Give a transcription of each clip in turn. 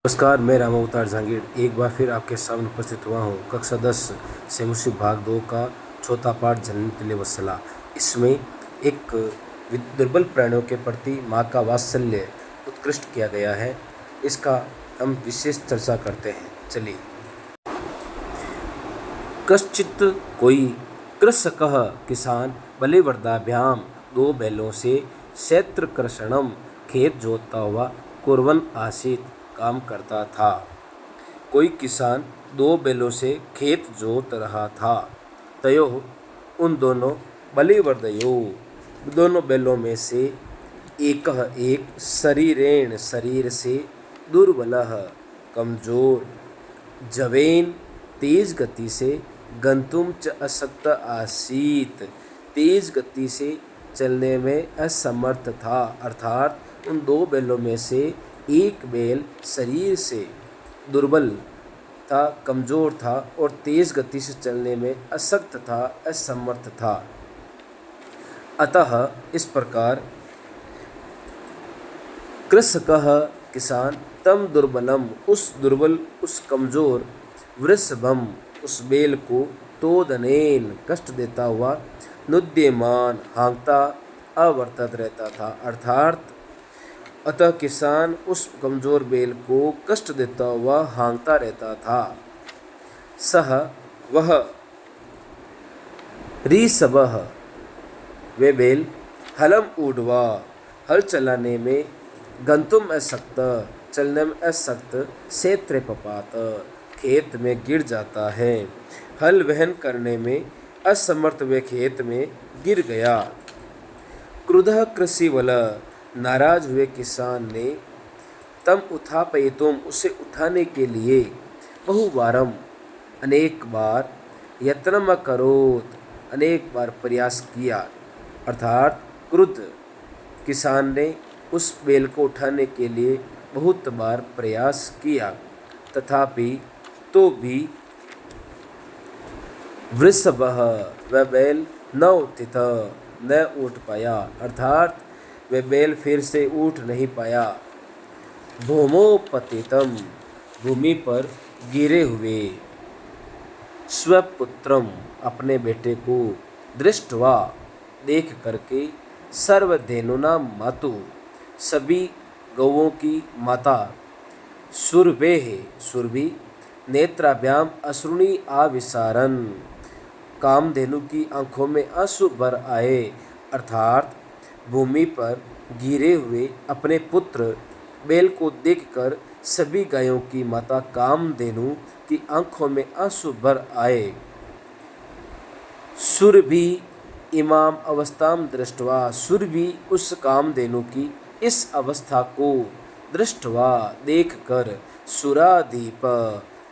नमस्कार, मैं राम अवतार जहांगीर एक बार फिर आपके सामने उपस्थित हुआ हूँ। कक्षा 10 से मुझसे भाग 2 का चौथा पाठ जननी तुल्य वत्सला। इसमें एक दुर्बल प्राणियों के प्रति माँ का वात्सल्य उत्कृष्ट किया गया है। इसका हम विशेष चर्चा करते हैं। चलिए। कश्चित कोई कृषकः किसान बलिवर्दाभ्याम 2 बैलों से क्षेत्रकृषणम खेत जोतता हुआ कुर्वन् आसीत काम करता था। कोई किसान 2 बैलों से खेत जोत रहा था। तयोः उन दोनों बलिवर्दयो दोनों बैलों में से एक शरीरेण शरीर से दुर्बलः कमजोर जवेन तेज गति से गंतुम च अशक्त आसीत तेज गति से चलने में असमर्थ था। अर्थात उन 2 बैलों में से एक बैल शरीर से दुर्बल था, कमजोर था और तेज गति से चलने में अशक्त था, असमर्थ था। अतः इस प्रकार कृषकः किसान तम दुर्बलम उस दुर्बल उस कमजोर वृषभम उस बैल को तोदनेन कष्ट देता हुआ नुद्यमान हाँकता अवर्तत रहता था। अर्थात अतः किसान उस कमजोर बैल को कष्ट देता हुआ हाँकता रहता था। सह वह ऋषभः वे बैल हलम ऊढ़वा हल चलाने में गंतुम असक्त चलने में असक्त क्षेत्र पपात खेत में गिर जाता है। हल वहन करने में असमर्थ वे खेत में गिर गया। क्रुधः कृषिवल नाराज हुए किसान ने तम उत्थापयितुम उसे उठाने के लिए बहुवारम अनेक बार यत्नम करोत अनेक बार प्रयास किया। अर्थात क्रुद्ध किसान ने उस बैल को उठाने के लिए बहुत बार प्रयास किया, तथापि तो भी वृषभः वह बैल न उत्थित न उठ पाया। अर्थात वह बैल फिर से उठ नहीं पाया। भूमोपतितम भूमि पर गिरे हुए स्वपुत्रम अपने बेटे को दृष्टवा देख करके सर्वधेनुना मातु सभी गौओं की माता सुरभेः सुरभि नेत्राभ्याम अश्रुणी आविसारन कामधेनु की आंखों में आंसू भर आए। अर्थात भूमि पर गिरे हुए अपने पुत्र बैल को देखकर सभी गायों की माता कामधेनु की आंखों में आंसू भर आए। सुरभि इमाम अवस्थाम दृष्टवा सुरभि उस कामधेनु की इस अवस्था को दृष्टवा देखकर सुराधीप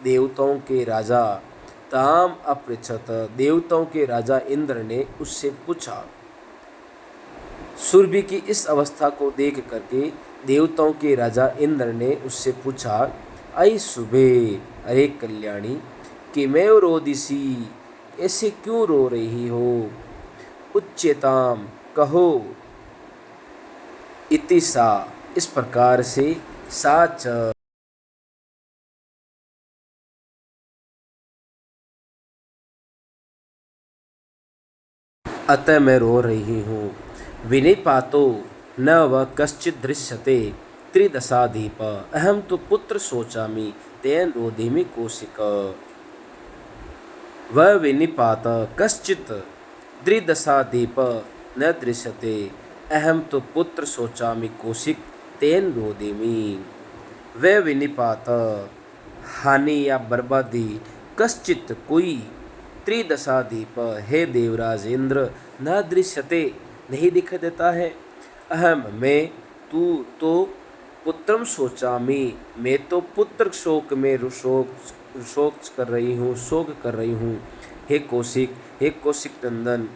देवताओं के राजा ताम अपृच्छत देवताओं के राजा इंद्र ने उससे पूछा। सुरभि की इस अवस्था को देख करके देवताओं के राजा इंद्र ने उससे पूछा, आई सुबे अरे कल्याणी किमेव रोदिसी ऐसे क्यों रो रही हो। उच्चेताम कहो इति सा इस प्रकार से साच अतः मैं रो रही हूँ। विनिपातो न व कश्चित् दृश्यते त्रिदशाधीप अहम तो पुत्र शोचामि तेन रोदिमि कौशिक। वह विनिपात कश्चित् त्रिदशाधीप न दृश्यते अहम तो पुत्र शोचामि कौशिक तेन रोदिमि। वह विनिपात हानि या बर्बादी कश्चित कोई त्रिदशाधीप हे देवराज इंद्र न दृश्यते नहीं दिखाई देता है। अहम मैं तू तो पुत्रम शोचामि मैं तो पुत्र शोक में शोक कर रही हूँ। हे कौशिक नंदन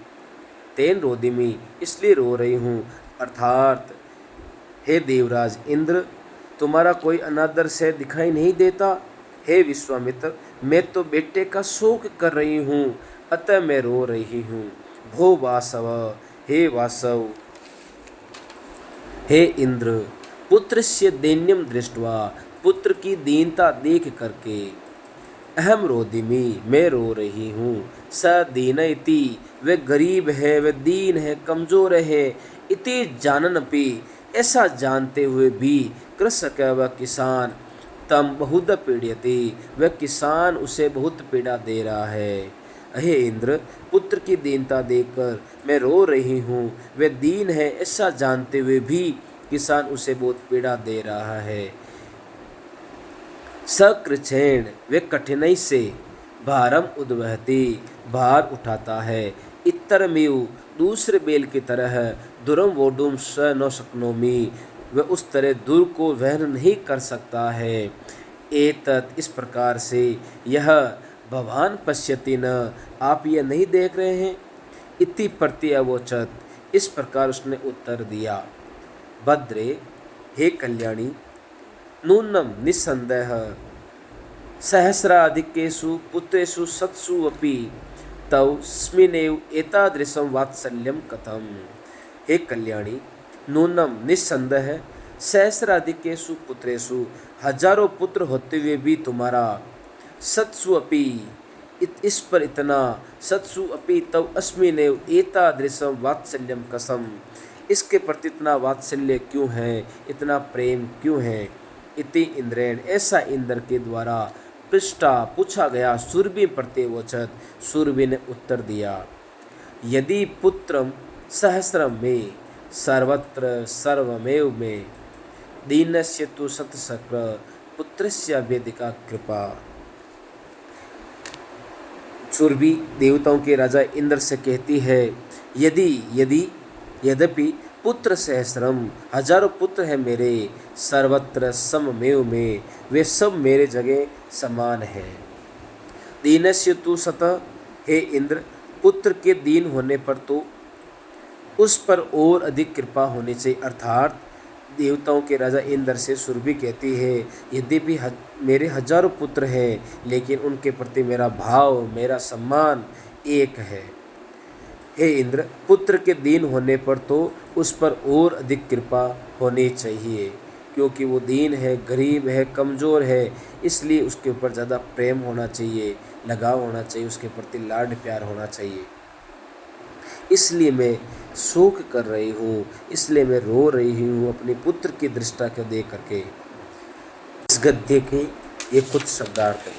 तेन रोदिमि इसलिए रो रही हूँ। अर्थात हे देवराज इंद्र तुम्हारा कोई अनादर से दिखाई नहीं देता। हे विश्वामित्र मैं तो बेटे का शोक कर रही हूँ, अतः मैं रो रही हूँ। भो वासव हे वासव हे इंद्र पुत्रस्य दैन्यम दृष्ट्वा पुत्र की दीनता देख करके। अहम रोदिमी, मैं रो रही हूँ। स दीन इति, वह गरीब है, वह दीन है, कमज़ोर है। इति जाननपि, ऐसा जानते हुए भी। कृषक, वह किसान। तम बहुत पीड़यति, वह किसान उसे बहुत पीड़ा दे रहा है। अहे इंद्र, पुत्र की दीनता देखकर मैं रो रही हूँ। वह दीन है ऐसा जानते हुए भी किसान उसे बहुत पीड़ा दे रहा है। सकृच्छेण, वे कठिनाई से। भारम उद्वहति, भार उठाता है। इतरमिव, दूसरे बेल की तरह। दुरम वोडुम स न शक्नोमि, वह उस तरह दूर को वहन नहीं कर सकता है। एतत्, इस प्रकार से। यह भवान पश्यति न, आप यह नहीं देख रहे हैं। इति प्रत्यवोचत, इस प्रकार उसने उत्तर दिया। भद्रे, हे कल्याणी। नूनम, निस्संदेह। सहस्राधिकेषु पुत्रेषु सत्सु अपि तव स्मिनेव एतादृशं वात्सल्यं कथम। हे कल्याणी, नूनम, निस्संदेह। सहस्राधिकेषु पुत्रेषु, हजारों पुत्र होते हुए भी तुम्हारा। सत्सु अपि, इस पर इतना। सत्सु अपि तव अस्मिनेव एतादृशं वात्सल्यं कसम, इसके प्रति इतना वात्सल्य क्यों है, इतना प्रेम क्यों है। इति इंद्रेण, ऐसा इंद्र के द्वारा पृष्ठा, पूछा गया। सुरभि प्रत्यवोचत, सुरभि ने उत्तर दिया। यदि पुत्रम सहस्रम में, सर्वत्र सर्वमेव में। दीनस्य तु शतशक्र, पुत्रस्य वेदिका कृपा। सुरभि देवताओं के राजा इंद्र से कहती है, यद्यपि पुत्र सहस्रम, हजारों पुत्र हैं मेरे। सर्वत्र सममेव में, वे सब मेरे जगह समान हैं। दीनस्य तु सतः, हे इंद्र, पुत्र के दीन होने पर तो उस पर और अधिक कृपा होनी चाहिए। अर्थात देवताओं के राजा इंद्र से सुरभि कहती है, यद्यपि मेरे हजारों पुत्र हैं, लेकिन उनके प्रति मेरा भाव, मेरा सम्मान एक है। हे इंद्र, पुत्र के दीन होने पर तो उस पर और अधिक कृपा होनी चाहिए, क्योंकि वो दीन है, गरीब है, कमज़ोर है, इसलिए उसके ऊपर ज़्यादा प्रेम होना चाहिए, लगाव होना चाहिए, उसके प्रति लाड प्यार होना चाहिए। इसलिए मैं शोक कर रही हूँ, इसलिए मैं रो रही हूँ अपने पुत्र की दृष्टा को देख करके। इस गद्य के ये कुछ शब्दार्थ हैं।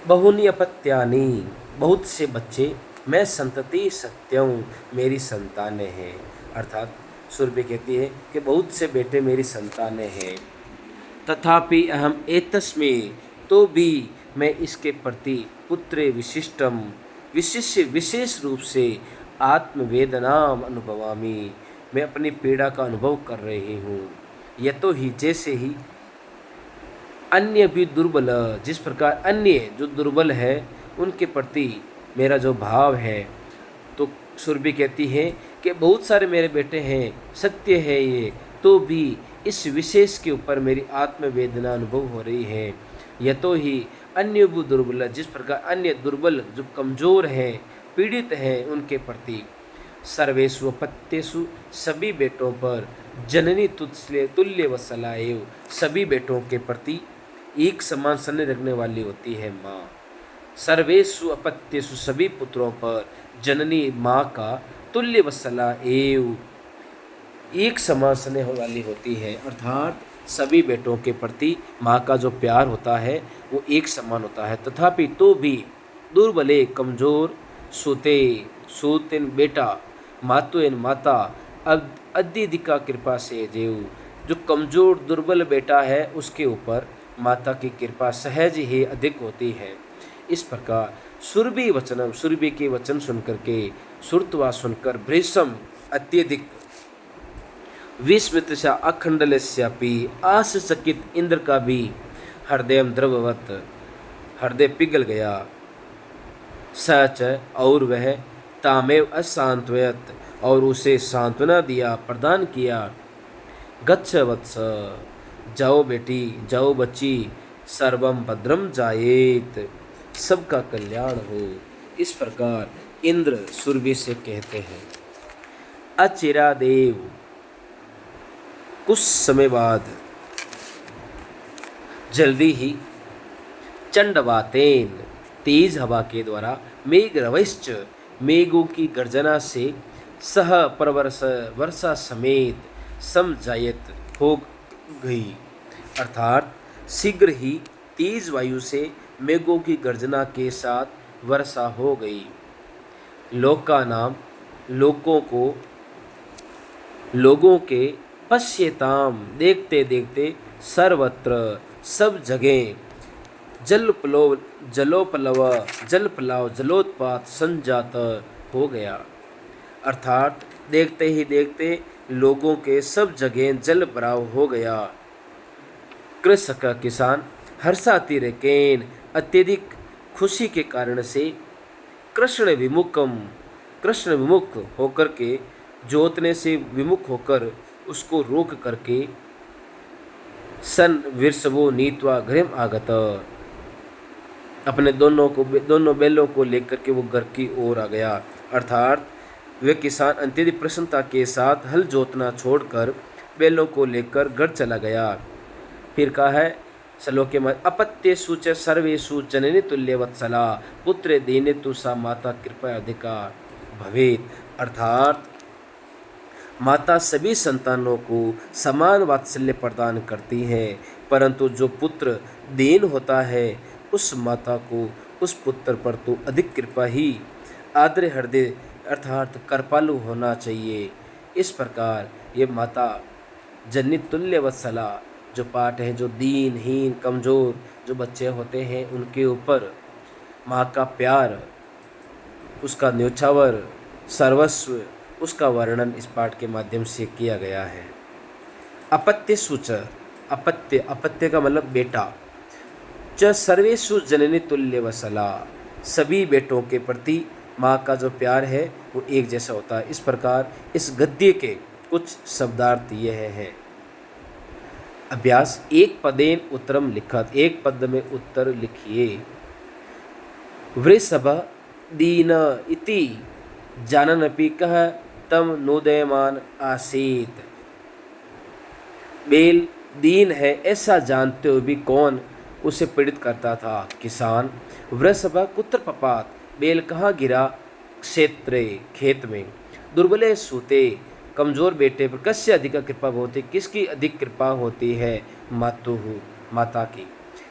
बहुनी अपत्यानि, बहुत से बच्चे। मैं संतति सत्यं, मेरी संतानें हैं। अर्थात सुरभि कहती है कि बहुत से बेटे मेरी संतानें हैं। तथापि अहम एतस्मै, तो भी मैं इसके प्रति पुत्रे विशिष्टम, विशेष रूप से आत्मवेदनाम अनुभवामि, मैं अपनी पीड़ा का अनुभव कर रही हूँ। यतो ही, जैसे ही अन्य भी दुर्बल, जिस प्रकार अन्य जो दुर्बल है उनके प्रति मेरा जो भाव है। तो सुरभि कहती है कि बहुत सारे मेरे बेटे हैं, सत्य है ये, तो भी इस विशेष के ऊपर मेरी आत्मवेदना अनुभव हो रही है। यतो ही अन्य भी दुर्बल, जिस प्रकार अन्य दुर्बल जो कमज़ोर हैं, पीड़ित हैं, उनके प्रति। सर्वेषु अपत्येषु, सभी बेटों पर। जननी तुल्य वत्सलाएव, सभी बेटों के प्रति एक समान स्नेह रखने वाली होती है माँ। सर्वेषु अपत्येषु, सभी पुत्रों पर। जननी, माँ का। तुल्य वत्सला एव, एक समान स्नेह वाली होती है। अर्थात सभी बेटों के प्रति माँ का जो प्यार होता है वो एक समान होता है। तथापि तो भी दुर्बले, कमज़ोर। सूतेन बेटा, मातुएन माता। अब अत्यधिका कृपा से जेव, जो कमज़ोर दुर्बल बेटा है उसके ऊपर माता की कृपा सहज ही अधिक होती है। इस प्रकार सुरभि वचनम, सुरभि के वचन सुनकर के, श्रुत्वा सुनकर, भृशम अत्यधिक विस्मित सा अखंडलस्यापि, आश्चर्यचकित इंद्र का भी हृदय द्रववत, हृदय पिघल गया। सच, और वह तामेव असांत्वयत, और उसे सांत्वना दिया, प्रदान किया। गच्छ वत्स, जाओ बेटी, जाओ बच्ची। सर्वम भद्रम जायेत, सबका कल्याण हो। इस प्रकार इंद्र सुरभि से कहते हैं। अचिरादेव, कुछ समय बाद। जल्दी ही चंडवातेन तेज हवा के द्वारा मेघ रवैश्च मेघों की गर्जना से सह परवर्ष वर्षा समेत समजायत हो गई, अर्थात शीघ्र ही तेज वायु से मेघों की गर्जना के साथ वर्षा हो गई। लोक का नाम लोगों को लोगों के पश्यताम देखते देखते सर्वत्र सब जगह जलोपलव जलपलाव जलोत्पात संजात हो गया, अर्थात देखते ही देखते लोगों के सब जगह जल भराव हो गया। कृषक किसान हर्षातिरेकेन अत्यधिक खुशी के कारण से कृष्ण विमुख होकर के जोतने से विमुख होकर उसको रोक करके सन विरसवो नीत्वा गृहम आगत अपने दोनों बैलों को लेकर के वो घर की ओर आ गया, अर्थात वे किसान अत्यधिक प्रसन्नता के साथ हल जोतना छोड़कर बैलों को लेकर घर चला गया। फिर कहा है श्लोक के मध्य अपत्येषु च सर्वेषु जननी तुल्यवत्सला पुत्रे देने तु सा माता कृपा अधिका भवेत, अर्थात माता सभी संतानों को समान वात्सल्य प्रदान करती है, परंतु जो पुत्र दीन होता है उस माता को उस पुत्र पर तो अधिक कृपा ही आदर हृदय अर्थात कृपालु होना चाहिए। इस प्रकार ये माता जननी तुल्य वत्सला जो पाठ है, जो दीनहीन कमज़ोर जो बच्चे होते हैं उनके ऊपर माँ का प्यार, उसका न्योछावर सर्वस्व, उसका वर्णन इस पाठ के माध्यम से किया गया है। अपत्य सूच अपत्य का मतलब बेटा, च सर्वेषु जननी तुल्य वसला सभी बेटों के प्रति माँ का जो प्यार है वो एक जैसा होता है। इस प्रकार इस गद्य के कुछ शब्दार्थ यह है। अभ्यास एक पदेन उत्तरम लिखत, एक पद में उत्तर लिखिए। वृषभ दीन इति जाननपि कह तम नोदयमान आसीत, बेल दीन है ऐसा जानते हुए भी कौन उसे पीड़ित करता था। किसान वृषभ कुत्र पपात बेल कहाँ गिरा, क्षेत्रे खेत में। दुर्बले सूते कमजोर बेटे पर कस्य अधिक कृपा होती, किसकी अधिक कृपा होती है, मातुहु माता की।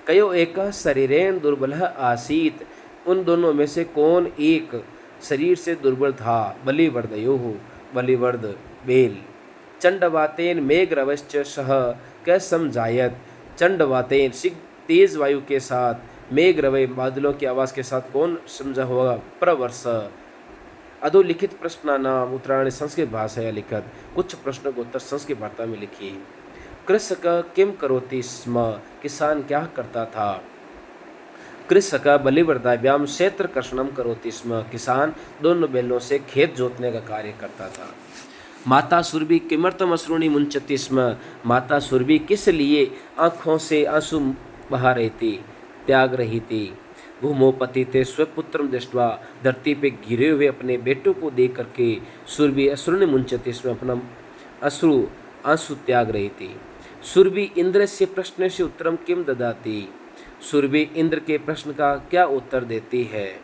कयो एक शरीरेण दुर्बल आसीत, उन दोनों में से कौन एक शरीर से दुर्बल था। बलिवर्दयोः बलिवर्द बेल। चंडवातेन मेघरवश्च सह कै समझायत, चंडवातेन तेज वायु के साथ मेघरवय बादलों की आवाज़ के साथ कौन समझा होगा। प्रवर्ष अधोलिखित प्रश्नानाम उत्तरायण संस्कृत भाषा लिखत, कुछ प्रश्नों को उत्तर संस्कृत वार्ता में लिखिए। कृषक किम करोति स्म, किसान क्या करता था। कृषक बलिवर्दाभ्याम क्षेत्र कर्षणम करोति स्म, किसान दोनों बैलों से खेत जोतने का कार्य करता था। माता सुरभि किमर्थम अश्रूणि मुंचति स्म, माता सुरभि किस लिए आँखों से आंसू बहा रही थी, त्याग रही थी। भूमोपति थे स्वपुत्रम दृष्टवा, धरती पे गिरे हुए अपने बेटों को देख करके सुरभि अश्रुनि मुंचति स्म, अपना अश्रु आंसू त्याग रही थी। सुरभि इंद्र से प्रश्न से उत्तरम किम ददाती, सुरभि इंद्र के प्रश्न का क्या उत्तर देती है।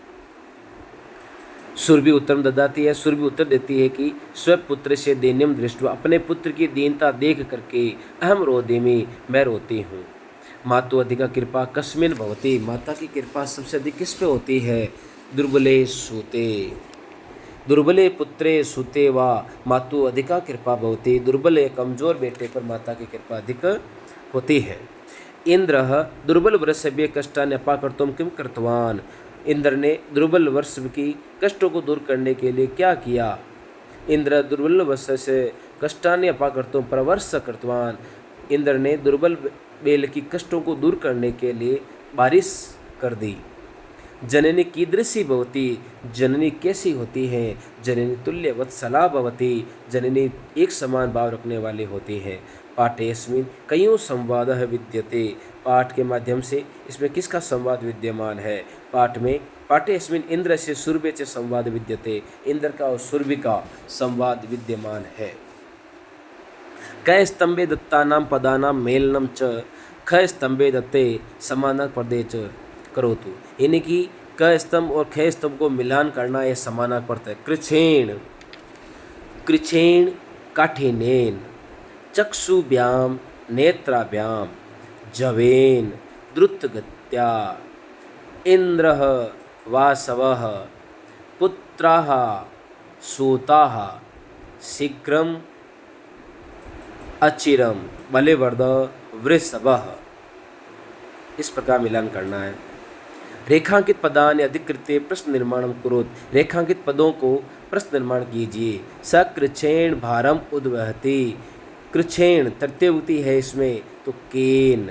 सुरभि उत्तरम ददाती है, सुरभि उत्तर देती है कि स्वपुत्र से दैन्यम दृष्टवा, अपने पुत्र की दीनता देख करके अहम रोदिमि मैं रोती हूँ। मातु अधिका कृपा कस्मिन भवती, माता की कृपा सबसे अधिक किस पे होती है। दुर्बले सूते, दुर्बले पुत्रे सूते वा मातु अधिका कृपा भवती, दुर्बले कमजोर बेटे पर माता की कृपा अधिक होती है। इंद्र दुर्बल वृषभ्य कष्टान अपाकर्तुम किम कृतवान, इंद्र ने दुर्बल वृषभ की कष्टों को दूर करने के लिए क्या किया। इंद्र दुर्बल वृषभ से कष्टान अपाकर्तुम प्रवर्ष कृतवान, इंद्र ने दुर्बल बेल की कष्टों को दूर करने के लिए बारिश कर दी। जननी कीदृशी भवती, जननी कैसी होती है। जननी तुल्य वत्सला भवती, जननी एक समान भाव रखने वाली होती है। पाठेस्मिन कईयों संवाद विद्यते, पाठ के माध्यम से इसमें किसका संवाद विद्यमान है। पाठ में पाठेस्मिन इंद्र से सुरभि से संवाद विद्यते, इंद्र का और सुरभि का संवाद विद्यमान है। कै स्तंभे दत्तानां पदानां मेलनम च ख स्तंभे दत्ते समानक प्रदे च करोतु, यानी कि क स्तंभ और ख स्तंभ को मिलान करना यह समानक पड़ता है। कृच्छेण कृच्छेण काठिनेन चक्षुभ्याम नेत्राभ्याम जवेन द्रुतगत्या इंद्रः वासवः पुत्राः सूताः शीघ्रम अचिरम बलिवर्द वृषभः। इस प्रकार मिलान करना है। रेखांकित पदानि अधिकृत्य प्रश्न निर्माणम कुरुत, रेखांकित पदों को प्रश्न निर्माण कीजिए। स कृच्छेण भारम उद्वहति, कृच्छेण तृतीय विभक्ति है इसमें, तो केन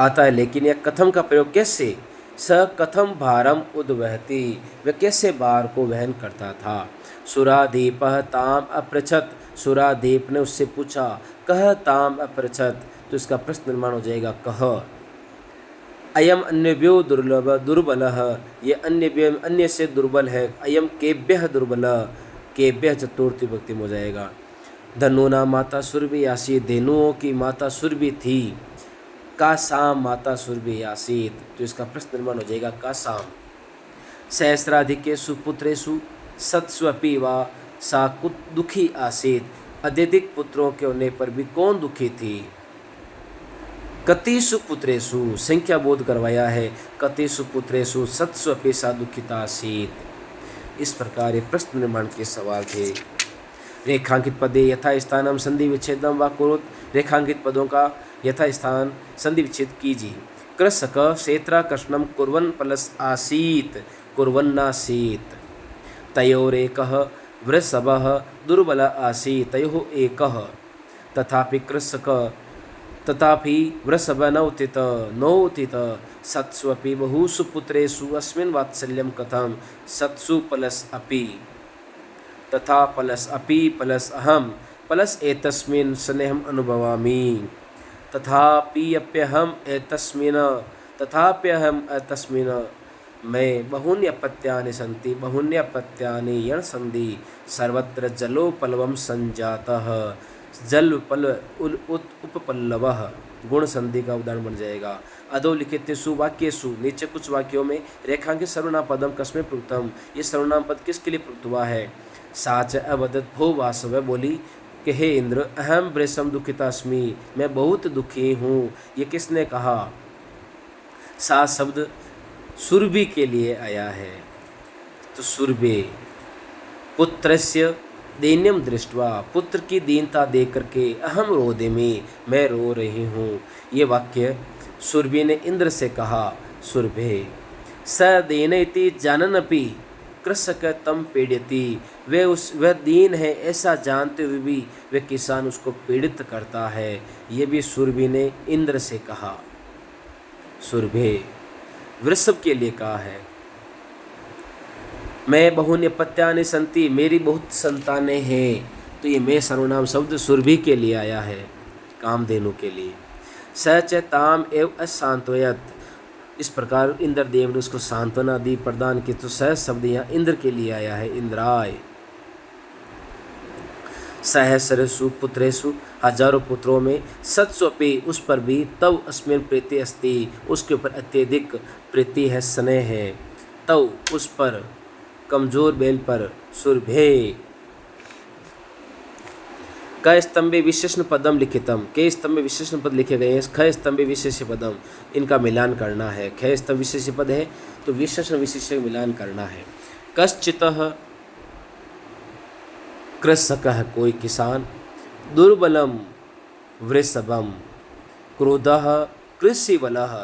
आता है, लेकिन यह कथम का प्रयोग कैसे? स कथम भारम उद्वहति, वह कैसे भार को वहन करता था। सुराधीपः ताम अपृच्छत, सुराधीप ने उससे पूछा। कह ताम अपृच्छत, तो इसका प्रश्न निर्माण हो जाएगा कह। अयम अन्यभ्यो दुर्लभ दुर्बलः, ये अन्य से दुर्बल है। अयम केभ्यः दुर्बलः, केभ्यः चतुर्थी विभक्ति में हो जाएगा। धनुना माता सुरभि आसीत, धेनुओं की माता सुरभि थी। का साम माता सुरभि आसीत, तो इसका प्रश्न निर्माण हो जाएगा का साम। सहस्राधिकेषु पुत्रेषु सत्स्वपि वा सा दुखी आसीत, अत्यधिक पुत्रों के होने पर भी कौन दुखी थी। कतिषु पुत्रेषु संख्या बोध करवाया है, कतिषु पुत्रेषु सत्स्वपि सा दुखिता आसीत। इस प्रकार ये प्रश्न निर्माण के सवाल थे। रेखांकित पदे यथा स्थानम संधि विच्छेदम व कुरुत, रेखांकित पदों का यथा स्थान संधि विच्छेद कीजिए। कृषक क्षेत्र कृष्णम कुर्वन् प्लस आसीत कुर्वन्नासीत। तयोरेकः वृषभः दुर्बल आसीत्, तयोः एकः। तथापि वृषभ नौतित सत्स्वपि बहुषु पुत्रेषु अस्मिन् वात्सल्यं कथं। सत्सु प्लस अपि, तथा प्लस अपि प्लस अहम प्लस एतस्मिन् स्नेहम् अनुभवामि। तथाप्यहम एतस्मिन् में बहून्यपत्यानि सन्ति, बहून्यपत्यानि यण संधि सर्वत्र जलोपलवम संजातः, जल पल उपपल्लवः गुण संधि का उदाहरण बन जाएगा। अधोलिखितेषु वाक्येषु, नीचे कुछ वाक्यों में रेखांकित सर्वनाम पदम कस्मै प्रयुक्तम, ये सर्वनाम पद किसके लिए प्रयुक्त हुआ है। साच अवदत भो वासव, बोली कि हे इंद्र अहम वृषम दुखितास्मि, मैं बहुत दुखी हूँ। ये किसने कहा। सा शब्द सुरभि के लिए आया है, तो सुरभि पुत्रस्य दैन्यम दृष्ट्वा, पुत्र की दीनता देख करके अहम रोदिमि, मैं रो रही हूँ। ये वाक्य सुरभि ने इंद्र से कहा। सुरभि स दीनैति जाननपि कृषक तम पीड़िति, वह दीन है ऐसा जानते हुए भी वह किसान उसको पीड़ित करता है। ये भी सुरभि ने इंद्र से कहा। सुरभि वृषभ के लिए कहा है। मैं बहुन्यपत्यानि सन्ति, मेरी बहुत संतानें हैं, तो ये मैं सर्वनाम शब्द सुरभि के लिए आया है, कामधेनु के लिए। स च ताम एव अशांतवयत, इस प्रकार इंद्रदेव ने उसको सांत्वना दी, प्रदान की, तो स शब्द यहाँ इंद्र के लिए आया है, इंद्राय। सहस्रेषु पुत्रेषु, हजारों पुत्रों में, सत्स्वपि उस पर भी, तव अस्मिन् प्रीति अस्ति, उसके ऊपर अत्यधिक प्रीति है, स्नेह है। तव उस पर, कमजोर बैल पर, सुरभे। क स्तंभे विशेषण पदम लिखितम, के स्तंभ विशेषण पद लिखे गए हैं। ख स्तंभ विशेष पदम, इनका मिलान करना है। ख स्तंभ विशेष पद है तो विशेषण विशेष मिलान करना है। कश्चितः कृषकः, कोई किसान, दुर्बलम वृषभम, क्रोधः कृषिबलः,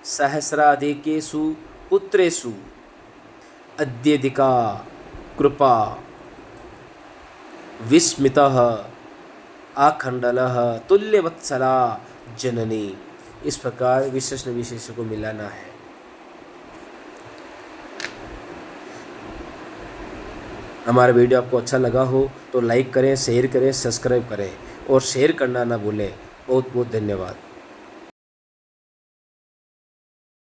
सहस्राधिकेषु पुत्रेषु अत्यधिका कृपा, विस्मितः आखंडलः, तुल्यवत्सला जननी। इस प्रकार विशेषण विशेष को मिलाना है। हमारा वीडियो आपको अच्छा लगा हो तो लाइक करें, शेयर करें, सब्सक्राइब करें और शेयर करना ना भूलें। बहुत बहुत धन्यवाद।